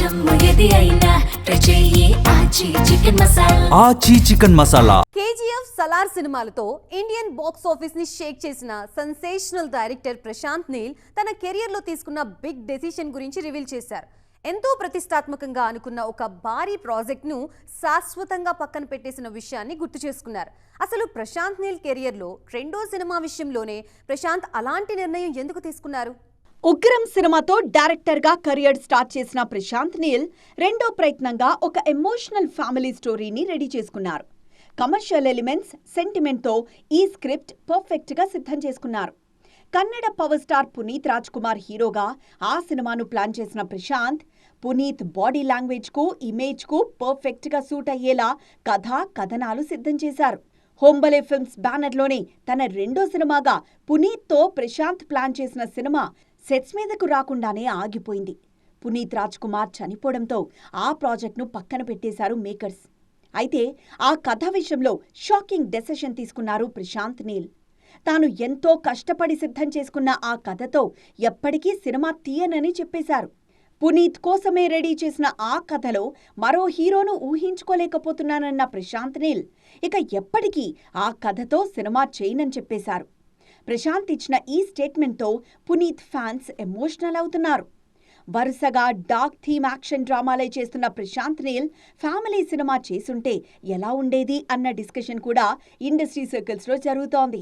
ఆచి chicken masala. KGF, Salaar సినిమాలతో Indian box office ని షేక్ చేసిన సెన్సేషనల్ డైరెక్టర్ ప్రశాంత్ నీల్ తన కెరియర్ లో తీసుకున్న బిగ్ డెసిషన్ గురించి రివీల్ చేశారు. ఎంతో ప్రతిష్టాత్మకంగా అనుకున్న ఒక భారీ ప్రాజెక్ట్ ను శాశ్వతంగా పక్కన పెట్టేసిన విషయాన్ని గుర్తు చేసుకున్నారు. అసలు ప్రశాంత్ నీల్ కెరియర్ లో రెండో సినిమా విషయంలోనే ప్రశాంత్ అలాంటి నిర్ణయం ఎందుకు తీసుకున్నారు? ఉగ్రం సినిమాతో డైరెక్టర్ గా కెరియర్ స్టార్ట్ చేసిన ప్రశాంత్ నీల్ రెండో ప్రయత్నంగా ఒక ఎమోషనల్ ఫ్యామిలీ స్టోరీని రెడీ చేసుకున్నారు. కమర్షియల్ ఎలిమెంట్స్, సెంటిమెంట్ తో ఈ స్క్రిప్ట్ పర్ఫెక్ట్ గా సిద్ధం చేసుకున్నారు. కన్నడ పవర్ స్టార్ పునీత్ రాజ్ కుమార్ హీరోగా ఆ సినిమాను ప్లాన్ చేసిన ప్రశాంత్, పునీత్ బాడీ లాంగ్వేజ్ కు, ఇమేజ్ కు పర్ఫెక్ట్ గా సూట్ అయ్యేలా కథ, కథనాలు సిద్ధం చేశారు. హోంబలే ఫిల్మ్స్ బ్యానర్లోనే తన రెండో సినిమాగా పునీత్ తో ప్రశాంత్ ప్లాన్ చేసిన సినిమా సెట్స్ మీదకు రాకుండానే ఆగిపోయింది. పునీత్ రాజ్ కుమార్ చనిపోవడంతో ఆ ప్రాజెక్ట్ను పక్కన పెట్టేశారు మేకర్స్. అయితే ఆ కథ విషయంలో షాకింగ్ డెసిషన్ తీసుకున్నారు ప్రశాంత్ నీల్. తాను ఎంతో కష్టపడి సిద్ధం చేసుకున్న ఆ కథతో ఎప్పటికీ సినిమా తీయనని చెప్పేశారు. పునీత్ కోసమే రెడీ చేసిన ఆ కథలో మరో హీరోను ఊహించుకోలేకపోతున్నానన్న ప్రశాంత్ నీల్ ఇక ఎప్పటికీ ఆ కథతో సినిమా చేయనని చెప్పేశారు. ప్రశాంత్ ఇచ్చిన ఈ స్టేట్మెంట్తో పునీత్ ఫ్యాన్స్ ఎమోషనల్ అవుతున్నారు. వరుసగా డార్క్ థీమ్ యాక్షన్ డ్రామాలే చేస్తున్న ప్రశాంత్ నీల్ ఫ్యామిలీ సినిమా చేసుంటే ఎలా ఉండేది అన్న డిస్కషన్ కూడా ఇండస్ట్రీ సర్కిల్స్లో జరుగుతోంది.